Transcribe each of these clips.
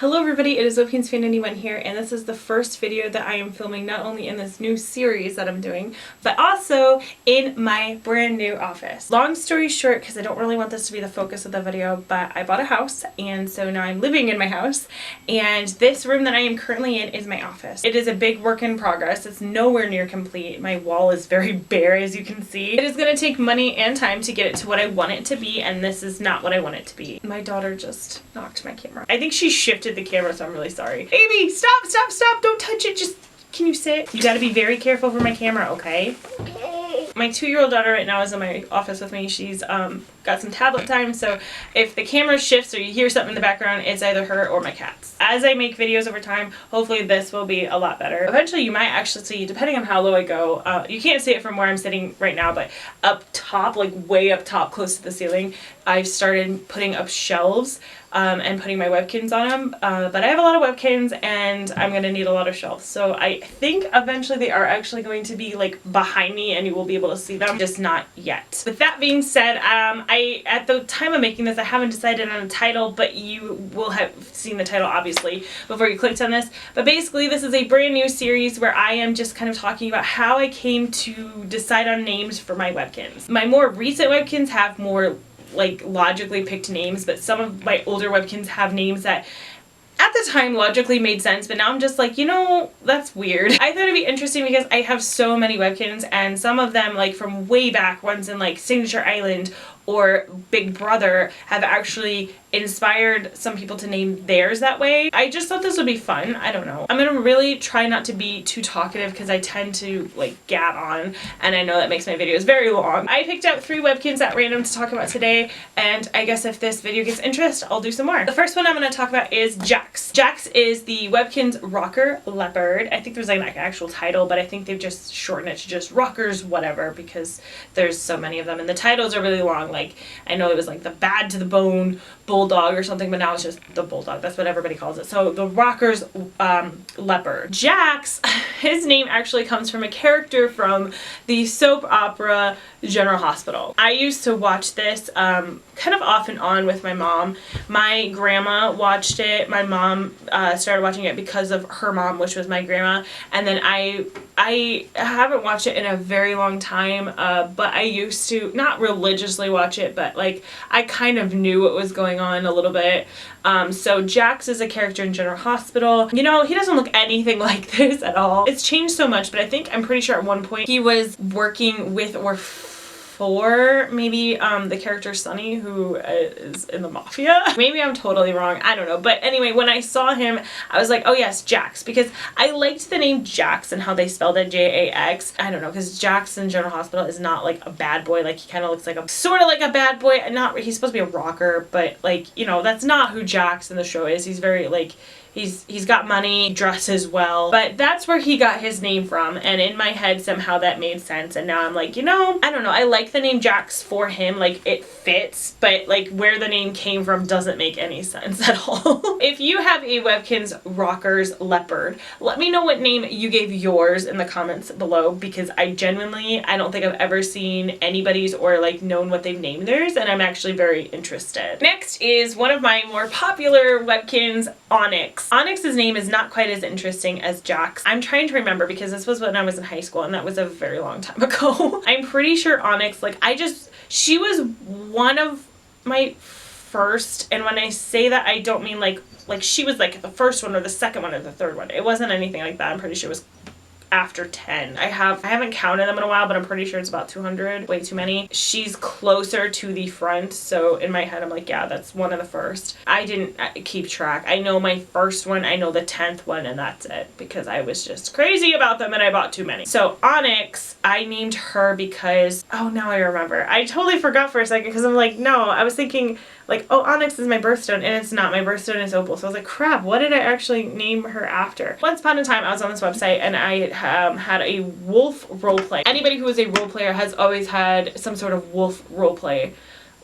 Hello everybody, it is Webkinz Fan 91 here, and this is the first video that I am filming not only in this new series that I'm doing, but also in my brand new office. Long story short, because I don't really want this to be the focus of the video, but I bought a house, and so now I'm living in my house, and this room that I am currently in is my office. It is a big work in progress. It's nowhere near complete. My wall is very bare, as you can see. It is going to take money and time to get it to what I want it to be, and this is not what I want it to be. My daughter just knocked my camera. I think she shifted the camera, so I'm really sorry. Baby, stop, stop, stop, don't touch it, just, can you sit? You gotta be very careful for my camera, okay? Okay. My 2-year-old daughter right now is in my office with me. She's got some tablet time, so if the camera shifts or you hear something in the background, it's either her or my cats. As I make videos over time, hopefully this will be a lot better. Eventually you might actually see, depending on how low I go, you can't see it from where I'm sitting right now, but up top, like way up top close to the ceiling, I've started putting up shelves and putting my Webkinz on them, but I have a lot of Webkinz and I'm going to need a lot of shelves. So I think eventually they are actually going to be like behind me and you will be able to see them, just not yet. With that being said, at the time of making this, I haven't decided on a title, but you will have seen the title obviously before you clicked on this. But basically this is a brand new series where I am just kind of talking about how I came to decide on names for my Webkinz. My more recent Webkinz have more like logically picked names, but some of my older Webkinz have names that at the time logically made sense, but now I'm just like, you know, that's weird. I thought it'd be interesting because I have so many Webkinz, and some of them, like from way back, ones in like Signature Island or Big Brother, have actually inspired some people to name theirs that way. I just thought this would be fun. I don't know. I'm gonna really try not to be too talkative because I tend to like gab on, and I know that makes my videos very long. I picked out 3 Webkinz at random to talk about today, and I guess if this video gets interest, I'll do some more. The first one I'm gonna talk about is Jax. Jax is the Webkinz Rockerz Leopard. I think there's like an actual title, but I think they've just shortened it to just Rockerz whatever because there's so many of them, and the titles are really long. Like, I know it was like the Bad to the Bone Bulldog or something, but now it's just the Bulldog. That's what everybody calls it. So the Rockerz Leopard. Jax, his name actually comes from a character from the soap opera General Hospital. I used to watch this kind of off and on with my mom. My grandma watched it. My mom started watching it because of her mom, which was my grandma, and then I haven't watched it in a very long time, but I used to not religiously watch it, but like I kind of knew what was going on a little bit. So Jax is a character in General Hospital. You know, he doesn't look anything like this at all. It's changed so much, but I'm pretty sure at one point he was working with or for maybe the character Sonny, who is in the mafia. Maybe I'm totally wrong, I don't know, but anyway, when I saw him I was like, oh yes, Jax, because I liked the name Jax and how they spelled it, J-A-X. I don't know, because Jax in General Hospital is not like a bad boy. Like, he kind of looks like a sort of like a bad boy, he's supposed to be a rocker, but like, you know, that's not who Jax in the show is. He's very like, he's got money, dresses well, but that's where he got his name from, and in my head somehow that made sense, and now I'm like, you know, I don't know, I like the name Jax for him, like it fits, but like where the name came from doesn't make any sense at all. If you have a Webkinz Rockerz Leopard, let me know what name you gave yours in the comments below, because I don't think I've ever seen anybody's or like known what they've named theirs, and I'm actually very interested. Next is one of my more popular Webkinz, Onyx. Onyx's name is not quite as interesting as Jax. I'm trying to remember because this was when I was in high school and that was a very long time ago. I'm pretty sure Onyx, like she was one of my first, and when I say that I don't mean like she was like the first one or the second one or the third one. It wasn't anything like that. I'm pretty sure it was after 10. I haven't counted them in a while, but I'm pretty sure it's about 200. Way too many. She's closer to the front, so in my head I'm like, yeah, that's one of the first. I didn't keep track. I know my first one, I know the 10th one, and that's it, because I was just crazy about them and I bought too many. So Onyx, I named her because, oh, now I remember. I totally forgot for a second because I'm like, no, I was thinking like, oh, Onyx is my birthstone, and it's not. My birthstone is Opal. So I was like, crap, what did I actually name her after? Once upon a time, I was on this website, and I had a wolf roleplay. Anybody who is a role player has always had some sort of wolf roleplay.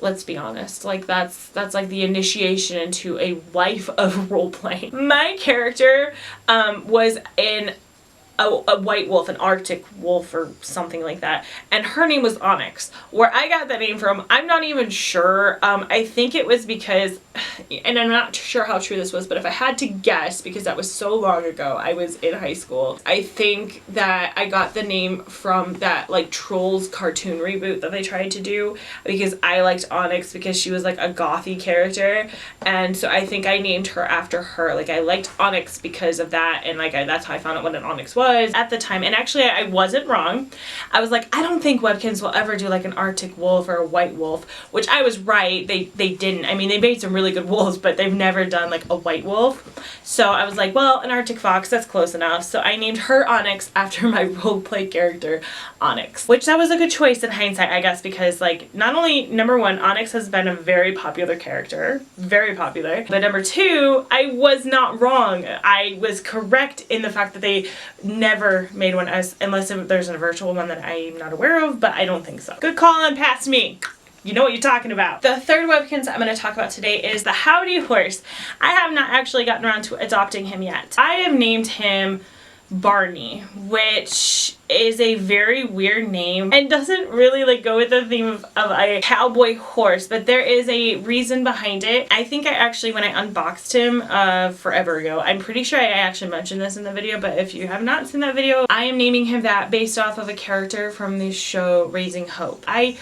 Let's be honest, like that's like the initiation into a life of roleplay. My character was in a white wolf, an Arctic wolf or something like that. And her name was Onyx. Where I got that name from, I'm not even sure. I think it was because, and I'm not sure how true this was, but if I had to guess, because that was so long ago, I was in high school, I think that I got the name from that like Trolls cartoon reboot that they tried to do, because I liked Onyx because she was like a gothy character, and so I think I named her after her. Like I liked Onyx because of that, and like that's how I found out what an Onyx was at the time. And actually I wasn't wrong. I was like, I don't think Webkinz will ever do like an Arctic wolf or a white wolf, which I was right. They didn't. I mean, they made some really good wolves, but they've never done like a white wolf. So I was like, well, an Arctic fox, that's close enough. So I named her Onyx after my roleplay character Onyx, which that was a good choice in hindsight, I guess, because like not only, number one, Onyx has been a very popular character, very popular, but number two, I was not wrong. I was correct in the fact that they never made one, unless there's a virtual one that I'm not aware of, but I don't think so. Good call on past me. You know what you're talking about. The third Webkinz I'm going to talk about today is the Howdy Horse. I have not actually gotten around to adopting him yet. I have named him Barney, which is a very weird name and doesn't really like go with the theme of a cowboy horse, but there is a reason behind it. I think I actually, when I unboxed him forever ago, I'm pretty sure I actually mentioned this in the video, but if you have not seen that video, I am naming him that based off of a character from the show Raising Hope. I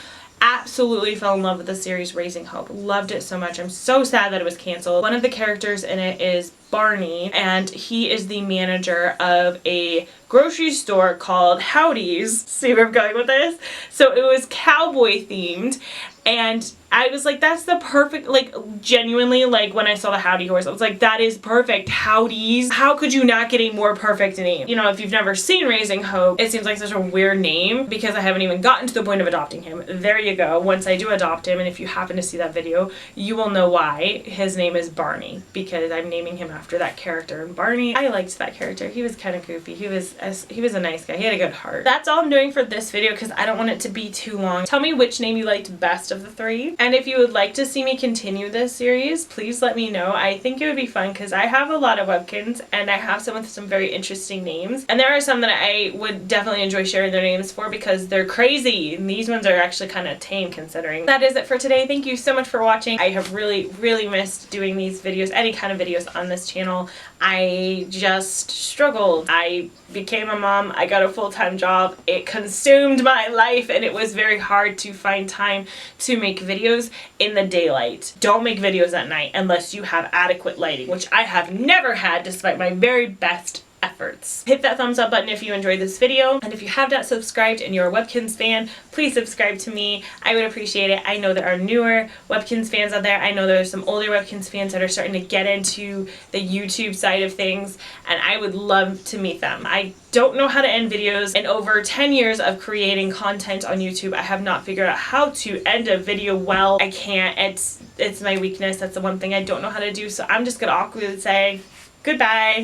absolutely fell in love with the series Raising Hope. Loved it so much. I'm so sad that it was canceled. One of the characters in it is Barney, and he is the manager of a grocery store called Howdy's. See where I'm going with this? So it was cowboy themed, and I was like, that's the perfect, like, genuinely, like, when I saw the Howdy Horse, I was like, that is perfect. Howdy's. How could you not get a more perfect name? You know, if you've never seen Raising Hope, it seems like such a weird name because I haven't even gotten to the point of adopting him. There you go. Once I do adopt him, and if you happen to see that video, you will know why his name is Barney, because I'm naming him after that character. And Barney, I liked that character. He was kind of goofy. He was a nice guy. He had a good heart. That's all I'm doing for this video because I don't want it to be too long. Tell me which name you liked best of the three. And if you would like to see me continue this series, please let me know. I think it would be fun because I have a lot of Webkinz and I have some with some very interesting names. And there are some that I would definitely enjoy sharing their names for because they're crazy. And these ones are actually kind of tame considering. That is it for today. Thank you so much for watching. I have really, really missed doing these videos, any kind of videos on this channel. I just struggled. I became a mom. I got a full-time job. It consumed my life and it was very hard to find time to make videos in the daylight. Don't make videos at night unless you have adequate lighting, which I have never had despite my very best efforts. Hit that thumbs up button if you enjoyed this video, and if you have not subscribed and you're a Webkinz fan, please subscribe to me. I would appreciate it. I know there are newer Webkinz fans out there. I know there's some older Webkinz fans that are starting to get into the YouTube side of things, and I would love to meet them. I don't know how to end videos. In over 10 years of creating content on YouTube, I have not figured out how to end a video well. I can't. It's my weakness. That's the one thing I don't know how to do, so I'm just gonna awkwardly say goodbye.